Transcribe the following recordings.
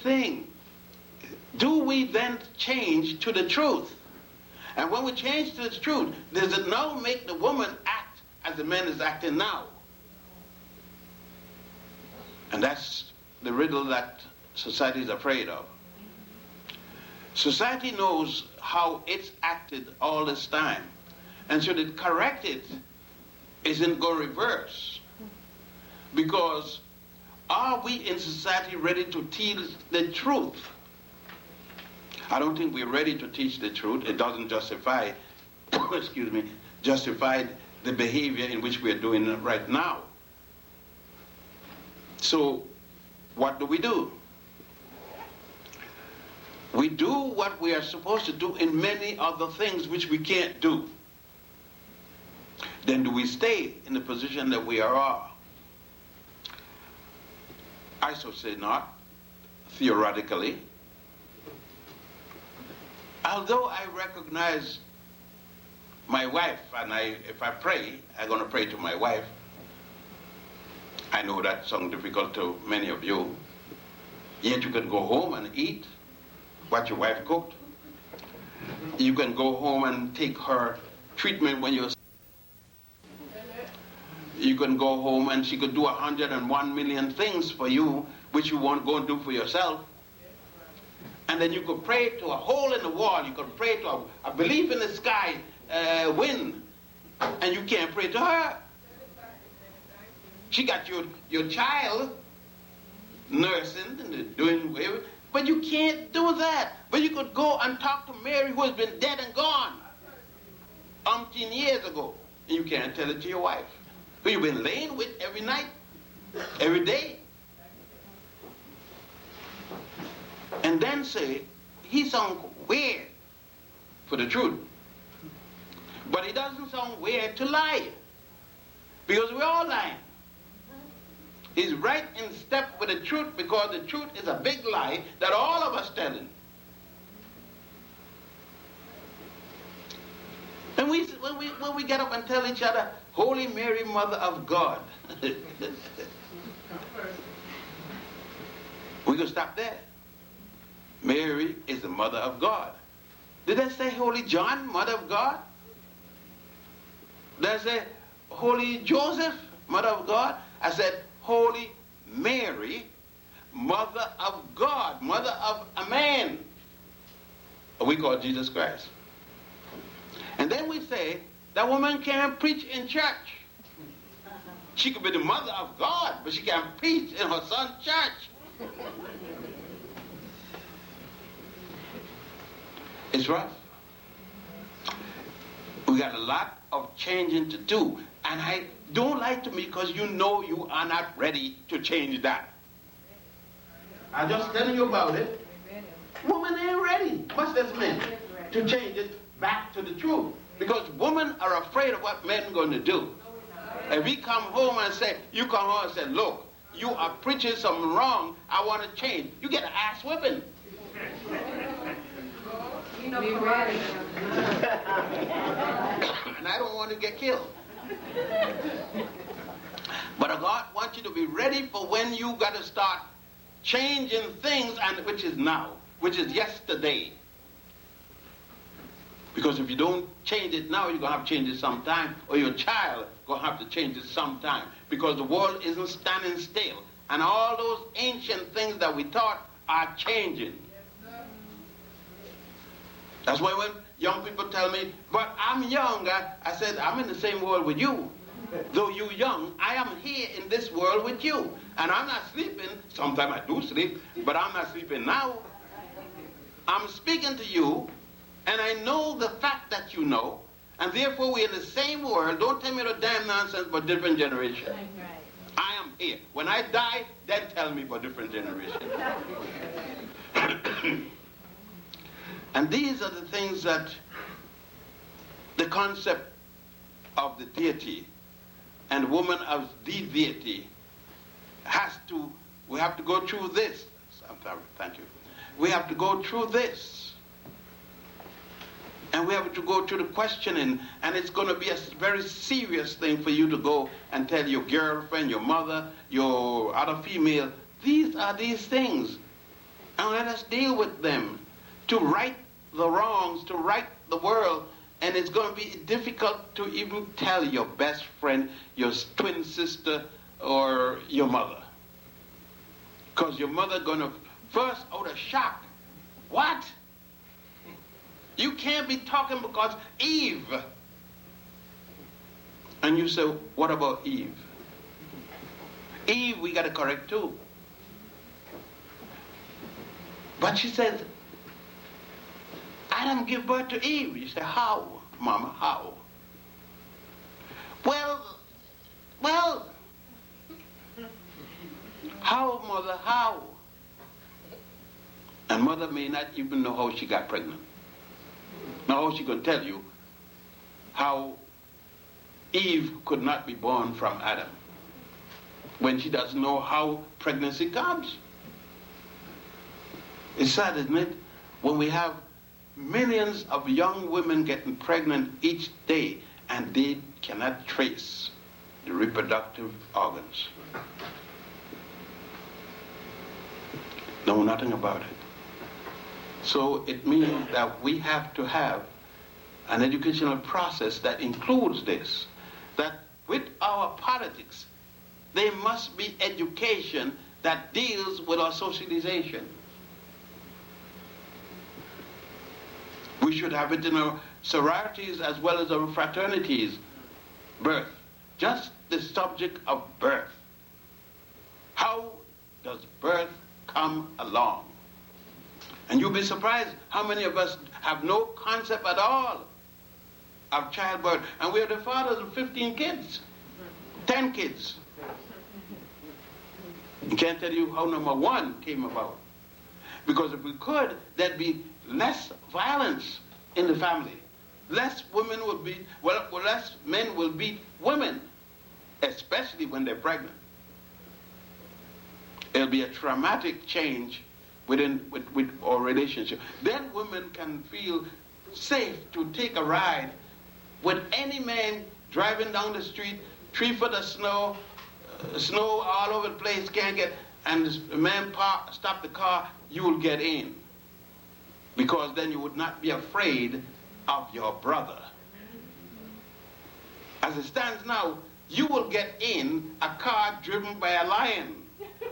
thing. Do we then change to the truth? And when we change to the truth, does it now make the woman act as the man is acting now? And that's the riddle that society is afraid of. Society knows how it's acted all this time. And so to correct it isn't going to reverse. Because are we in society ready to teach the truth? I don't think we're ready to teach the truth. It doesn't justify, justify the behavior in which we're doing right now. So, what do? We do what we are supposed to do in many other things which we can't do. Then do we stay in the position that we are? I should say not, theoretically. Although I recognize my wife, and if I pray, I'm going to pray to my wife. I know that sounds difficult to many of you. Yet you can go home and eat what your wife cooked. You can go home and take her treatment when you're sick. You can go home and she could do 101 million things for you, which you won't go and do for yourself. And then you could pray to a hole in the wall. You could pray to a belief in the sky, wind, and you can't pray to her. She got your child nursing and doing whatever, but you can't do that. But you could go and talk to Mary, who has been dead and gone umpteen years ago, and you can't tell it to your wife, who you've been laying with every night, every day. And then say, he sounds weird for the truth. But he doesn't sound weird to lie, because we're all lying. He's right in step with the truth, because the truth is a big lie that all of us telling. And when we get up and tell each other, Holy Mary, Mother of God, we can stop there. Mary is the Mother of God. Did I say Holy John, Mother of God? Did I say Holy Joseph, Mother of God? I said Holy Mary, Mother of God, Mother of a man. We call Jesus Christ. And then we say that woman can't preach in church. She could be the Mother of God, but she can't preach in her son's church. It's rough. We got a lot of changing to do. And I don't lie to me, because you know you are not ready to change that. I'm just telling you about it. Women ain't ready, much less men, to change it back to the truth. Because women are afraid of what men are going to do. If we come home and say, you come home and say, look, you are preaching something wrong, I want to change. You get an ass whipping. And I don't want to get killed. But God wants you to be ready for when you got to start changing things, and which is now, which is yesterday. Because if you don't change it now, you're going to have to change it sometime, or your child going to have to change it sometime, because the world isn't standing still. And all those ancient things that we taught are changing. That's why when young people tell me, but I'm young, I said, I'm in the same world with you. Though you're young, I am here in this world with you. And I'm not sleeping. Sometimes I do sleep, but I'm not sleeping now. I'm speaking to you, and I know the fact that you know, and therefore we're in the same world. Don't tell me the damn nonsense but different generation. I am here. When I die, then tell me about different generation. And these are the things that the concept of the deity and woman as the deity we have to go through this. Thank you. We have to go through this. And we have to go through the questioning, and it's going to be a very serious thing for you to go and tell your girlfriend, your mother, your other female, these are these things. and let us deal with them to right the wrongs, to right the world. And it's going to be difficult to even tell your best friend, your twin sister, or your mother. Because your mother going to first out of shock. What? You can't be talking because Eve. And you say, what about Eve? Eve, we got to correct too. But she says, Adam give birth to Eve. You say, how, Mama, how? Well, how, Mother, how? And Mother may not even know how she got pregnant. Now, how she going to tell you how Eve could not be born from Adam when she doesn't know how pregnancy comes? It's sad, isn't it? When we have millions of young women getting pregnant each day and they cannot trace the reproductive organs. Know nothing about it. So it means that we have to have an educational process that includes this, that with our politics, there must be education that deals with our socialization. We should have it in our sororities as well as our fraternities. Birth. Just the subject of birth. How does birth come along? And you'll be surprised how many of us have no concept at all of childbirth. And we are the fathers of 15 kids, 10 kids. I can't tell you how number one came about. Because if we could, there'd be less violence in the family. Less women will beat, less men will beat women, especially when they're pregnant. It'll be a traumatic change with our relationship. Then women can feel safe to take a ride with any man driving down the street, 3 foot of snow, snow all over the place, can't get, and the man stop the car, you will get in. Because then you would not be afraid of your brother. As it stands now, you will get in a car driven by a lion,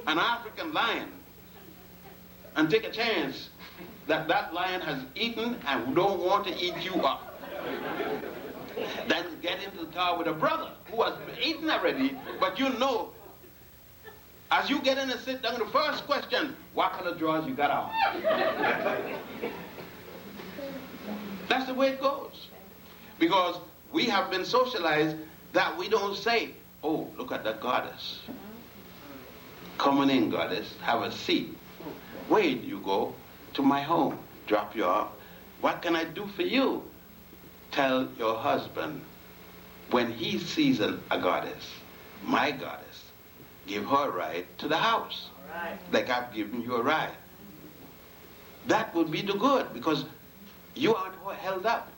an African lion, and take a chance that that lion has eaten and don't want to eat you up. Then get into the car with a brother who has eaten already, but you know, as you get in and sit down, the first question, what kind of drawers you got on? That's the way it goes. Because we have been socialized that we don't say, oh, look at that goddess. Come on in, goddess, have a seat. Wait, you go to my home, drop you off. What can I do for you? Tell your husband, when he sees a goddess, my goddess, give her a ride to the house. Right. Like I've given you a ride. That would be the good, because you aren't held up.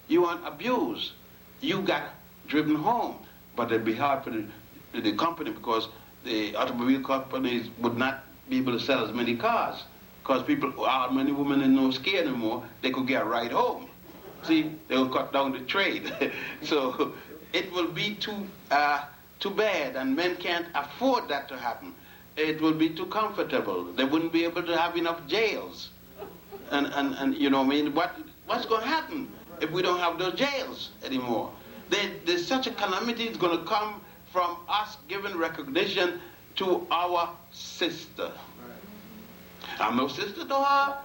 You aren't abused. You got driven home. But it'd be hard for the company, because the automobile companies would not be able to sell as many cars. Because many women are no scared anymore, they could get a ride home. See, they will cut down the trade. So it will be too bad, and men can't afford that to happen. It will be too comfortable. They wouldn't be able to have enough jails. And you know what I mean? What's going to happen if we don't have those jails anymore? There's such a calamity is going to come from us giving recognition to our sister. I'm no sister to her.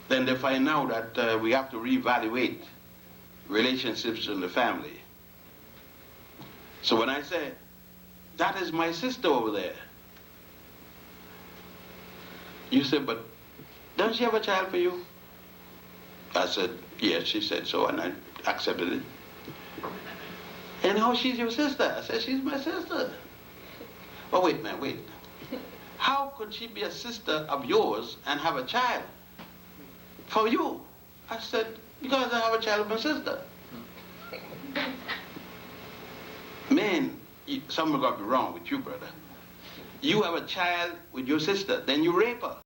Then they find out that we have to reevaluate relationships in the family. So when I say, that is my sister over there, you say, but don't she have a child for you? I said, yes, she said so, and I accepted it. And how she's your sister? I said, she's my sister. Oh, wait, man, wait. How could she be a sister of yours and have a child for you? I said, because I have a child with my sister. Man, something got to be wrong with you, brother. You have a child with your sister, then you rape her.